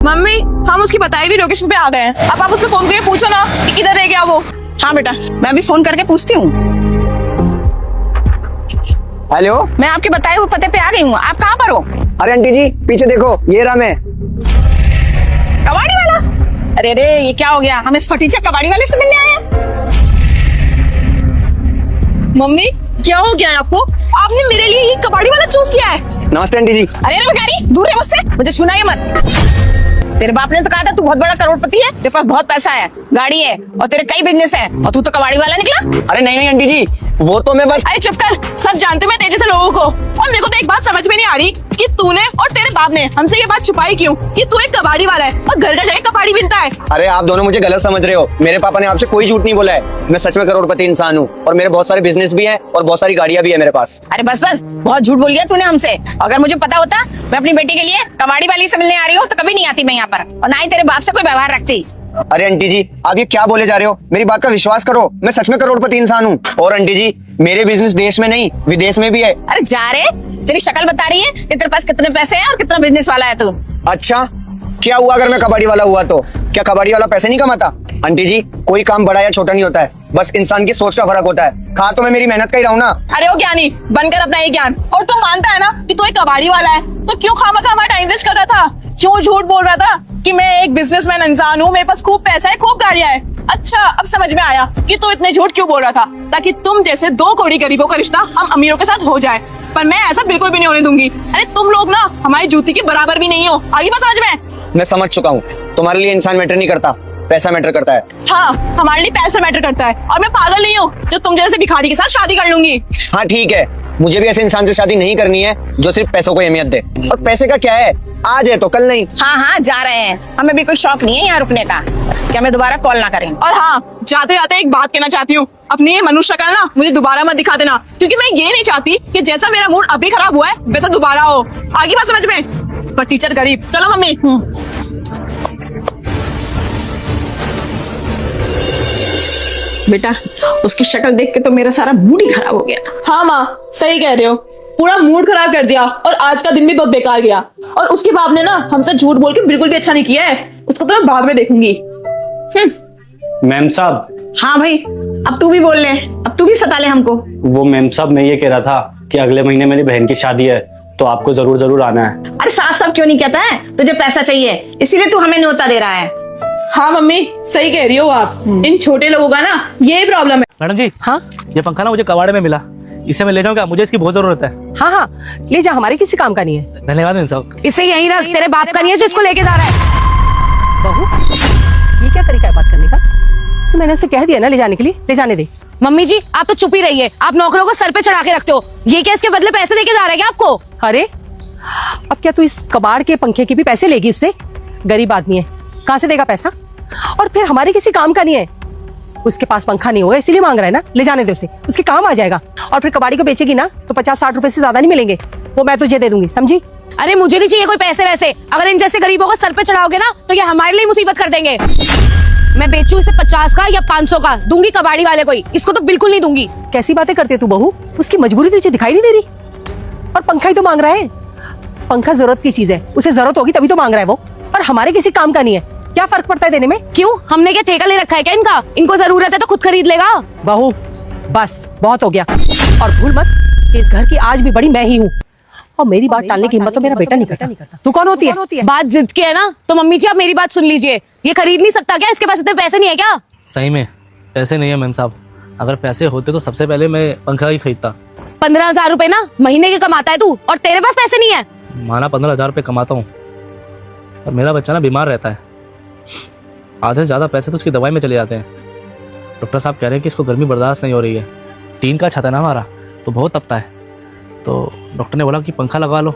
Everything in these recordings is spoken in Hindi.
मम्मी हम उसकी बताई हुई लोकेशन पे आ गए हैं। अब आप उससे फोन करके पूछो ना कि किधर रह गया वो। हाँ बेटा, मैं भी फोन करके पूछती हूँ। हेलो, मैं आपके बताए हुए पते पे आ गई हूँ। आप कहाँ पर हो? अरे आंटी जी पीछे देखो, ये रहा मैं। कबाड़ी वाला? अरे रे, ये क्या हो गया? हम इस फटीचे कबाड़ी वाले से मिलने आए हैं। मम्मी क्या हो गया है आपको? आपने मेरे लिए ये कबाड़ी वाला चूज किया है। नमस्ते आंटी जी। अरे रे भिखारी, दूर रहे मुझसे, मुझे छूना ही मत। तेरे बाप ने तो कहा था तू बहुत बड़ा करोड़पति है, तेरे पास बहुत पैसा है, गाड़ी है और तेरे कई बिजनेस है, और तू तो कबाड़ी वाला निकला। अरे नहीं नहीं आंटी जी, वो तो मैं बस। अरे चुप कर, सब जानते हो मैं तेरे जैसे लोगों को। और मेरे को तो एक बात समझ में नहीं आ रही कि तूने और तेरे बाप ने हमसे ये बात छुपाई क्यों कि तू एक कबाड़ी वाला है और घर का जाके कबाड़ी बिनता है। अरे आप दोनों मुझे गलत समझ रहे हो। मेरे पापा ने आपसे कोई झूठ नहीं बोला है। मैं सच में करोड़पति इंसान हूँ और मेरे बहुत सारे बिजनेस भी हैं और बहुत सारी गाड़ियां भी है मेरे पास। अरे बस बस, बहुत झूठ बोल गया तूने हमसे। अगर मुझे पता होता मैं अपनी बेटी के लिए कबाड़ी वाली से मिलने आ रही हूँ तो कभी नहीं आती मैं यहाँ पर, और ना ही तेरे बाप से कोई व्यवहार रखती। अरे आंटी जी आप ये क्या बोले जा रहे हो? मेरी बात का विश्वास करो, मैं सच में करोड़पति इंसान हूँ। और आंटी जी मेरे बिजनेस देश में नहीं विदेश में भी है। अरे जा रे, तेरी शक्ल बता रही है कि तेरे पास कितने पैसे हैं और कितना बिजनेस वाला है तू। अच्छा क्या हुआ अगर मैं कबाड़ी वाला हुआ तो? क्या कबाड़ी वाला पैसे नहीं कमाता? आंटी जी कोई काम बड़ा या छोटा नहीं होता है, बस इंसान की सोच का फर्क होता है। खा तो मैं मेरी मेहनत का ही रहा हूँ ना। अरे ओ ज्ञानी, बनकर अपना ये ज्ञान। और तू मानता है ना कि तू एक कबाड़ी वाला है, तो क्यों खामा टाइम वेस्ट कर रहा था? क्यों झूठ बोल रहा था कि मैं एक बिजनेसमैन इंसान हूँ, मेरे पास खूब पैसा है, खूब गाड़ियां है? अच्छा अब समझ में आया कि तू इतने झूठ क्यों बोल रहा था, ताकि तुम जैसे दो कौड़ी गरीबों का रिश्ता हम अमीरों के साथ हो जाए। पर मैं ऐसा बिल्कुल भी नहीं होने दूंगी। अरे तुम लोग ना हमारी जूती के बराबर भी नहीं हो। आगे बात समझ में? मैं समझ चुका हूँ, तुम्हारे लिए इंसान मैटर नहीं करता, पैसा मैटर करता है। हाँ हमारे लिए पैसा मैटर करता है, और मैं पागल नहीं हूँ जो तुम जैसे भिखारी के साथ शादी कर लूंगी। हाँ ठीक है, मुझे भी ऐसे इंसान से शादी नहीं करनी है जो सिर्फ पैसों को अहमियत दे। और पैसे का क्या है, आज है तो कल नहीं। हाँ हाँ जा रहे हैं, हमें बिल्कुल शौक नहीं है यहाँ रुकने का, कि हमें दोबारा कॉल ना करें। और हाँ जाते जाते एक बात कहना चाहती हूँ, अपनी ये मनुष्य शक्ल ना मुझे दोबारा मत दिखा देना, क्योंकि मैं ये नहीं चाहती कि जैसा मेरा मूड अभी खराब हुआ है वैसा दोबारा हो। आगे बात समझ में? पर टीचर गरीब। चलो मम्मी। बेटा उसकी शक्ल देख के तो मेरा सारा मूड ही खराब हो गया था। हाँ माँ सही कह रहे हो, पूरा मूड खराब कर दिया और आज का दिन भी बहुत बेकार गया। और उसके बाप ने ना हमसे झूठ बोल के बिल्कुल भी अच्छा नहीं किया है, उसको तो मैं बाद में देखूंगी। मैम साहब। हाँ भाई, अब तू भी बोल ले, अब तू भी सता ले हमको। वो मैम साहब मैं ये कह रहा था कि अगले महीने मेरी बहन की शादी है, तो आपको जरूर आना है। अरे साफ साफ क्यों नहीं कहता है? तुझे पैसा चाहिए इसीलिए तू हमें न्योता दे रहा है। हाँ मम्मी सही कह रही हो आप, इन छोटे लोगों का ना ये प्रॉब्लम है। मैडम जी, हाँ ये पंखा ना मुझे कबाड़े में मिला, इसे मैं ले जाऊंगा, मुझे इसकी बहुत जरूरत है। हाँ हाँ ले जा, हमारे किसी काम का नहीं है। धन्यवाद मैम साहब। इसे यहीं रख, तेरे बाप का नहीं है जो इसको लेके जा रहा है। बहू ये क्या तरीका है बात करने का? तो मैंने उसे कह दिया ना ले जाने के लिए, ले जाने दे। मम्मी जी आप तो चुप ही रहिए, आप नौकरों को सर पे चढ़ा के रखते हो। ये क्या इसके बदले पैसे देके जा रहा है क्या आपको? अरे अब क्या तू इस कबाड़ के पंखे के भी पैसे लेगी उससे? गरीब आदमी है, कहाँ से देगा पैसा? और फिर हमारे किसी काम का नहीं है, उसके पास पंखा नहीं होगा इसीलिए मांग रहा है ना, ले जाने दे उसे, उसके काम आ जाएगा। और फिर कबाड़ी को बेचेगी ना तो 50-60 रुपए से ज्यादा नहीं मिलेंगे, वो मैं तुझे दे दूंगी, समझी? अरे मुझे नहीं चाहिए कोई पैसे वैसे, अगर इन जैसे गरीबों को सर पे चढ़ाओगे ना तो ये हमारे लिए मुसीबत कर देंगे। मैं बेचूं इसे 50 का या 500 का, दूंगी कबाड़ी वाले को ही, इसको तो बिल्कुल नहीं दूंगी। कैसी बातें करती है तू बहू? उसकी मजबूरी तुझे दिखाई नहीं दे रही? और पंखा ही तो मांग रहा है। पंखा जरूरत की चीज है, उसे जरूरत होगी तभी तो मांग रहा है वो, और हमारे किसी काम का नहीं है। क्या फर्क पड़ता है देने में? क्यों, हमने क्या ठेका ले रखा है क्या इनका? इनको जरूरत है तो खुद खरीद लेगा। बहू बस बहुत हो गया, और भूल मत कि इस घर की आज भी बड़ी मैं ही हूँ, और मेरी बात टालने की हिम्मत तो मेरा बेटा नहीं करता। तू कौन होती है? बात जिद की है ना, तो मम्मी जी आप मेरी बात सुन लीजिए। ये खरीद नहीं सकता क्या? इसके पास इतने पैसे नहीं है क्या? सही में पैसे नहीं है मैम साहब, अगर पैसे होते तो सबसे पहले मैं पंखा ही खरीदता। 15,000 रुपए ना महीने के कमाता है तू, और तेरे पास पैसे नहीं है। माना 15,000 रुपये कमाता हूँ, और मेरा बच्चा ना बीमार रहता है, आधे से ज़्यादा पैसे तो उसकी दवाई में चले जाते हैं। डॉक्टर साहब कह रहे हैं कि इसको गर्मी बर्दाश्त नहीं हो रही है, टीन का छत है ना हमारा तो बहुत तपता है, तो डॉक्टर ने बोला कि पंखा लगा लो।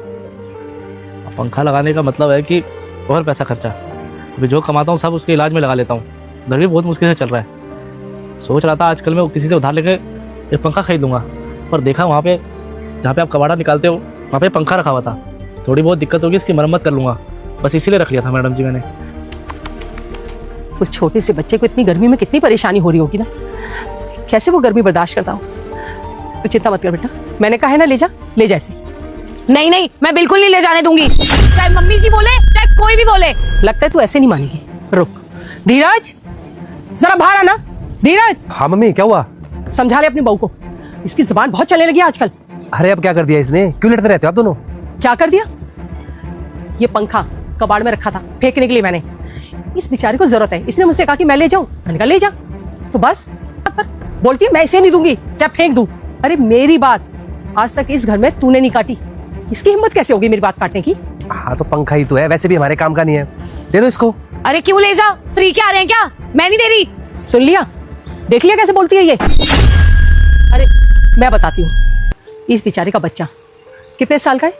पंखा लगाने का मतलब है कि और पैसा खर्चा, अभी जो कमाता हूँ सब उसके इलाज में लगा लेता हूँ, घर भी बहुत मुश्किल से चल रहा है। सोच रहा था आजकल मैं किसी से उधार लेके एक पंखा खरीद लूँगा, पर देखा वहाँ पे जहाँ पे आप कबाड़ा निकालते हो वहाँ पे पंखा रखा हुआ था, थोड़ी बहुत दिक्कत होगी, इसकी मरम्मत कर लूँगा, बस इसीलिए रख लिया था मैडम जी मैंने। उस छोटे से बच्चे को इतनी गर्मी में कितनी परेशानी हो रही होगी ना, कैसे वो गर्मी बर्दाश्त करता हो। तो चिंता मत कर बेटा, मैंने कहा है ना ले जा, ले जा इसे। नहीं नहीं, मैं बिल्कुल नहीं ले जाने दूंगी। चाहे मम्मी जी बोले चाहे कोई भी बोले। लगता है तू ऐसे नहीं मानेगी। रुक धीरज, जरा बाहर आना। धीरज, हाँ मम्मी क्या हुआ? समझा ले अपनी बहू को, इसकी जुबान बहुत चलने लगी है आजकल। अरे अब क्या कर दिया इसने? क्यों लड़ते रहते हो आप दोनों? क्या कर दिया? ये पंखा कबाड़ में रखा था फेंकने के लिए मैंने। इस बेचारे को जरूरत है, इसने मुझसे कहा कि मैं ले जाऊं, मैंने कहा ले जा। तो बस बोलती है मैं इसे नहीं दूंगी, चाहे फेंक दूं। अरे मेरी बात आज तक इस घर में तूने नहीं काटी, इसकी हिम्मत कैसे होगी मेरी बात काटने की? हाँ तो पंखा ही तो है, वैसे भी हमारे काम का नहीं है, दे दो इसको। अरे क्यों ले जा, फ्री के आ रहे हैं क्या? मैं नहीं दे रही। सुन लिया, देख लिया कैसे बोलती है ये। अरे मैं बताती हूँ, इस बेचारे का बच्चा कितने साल का है?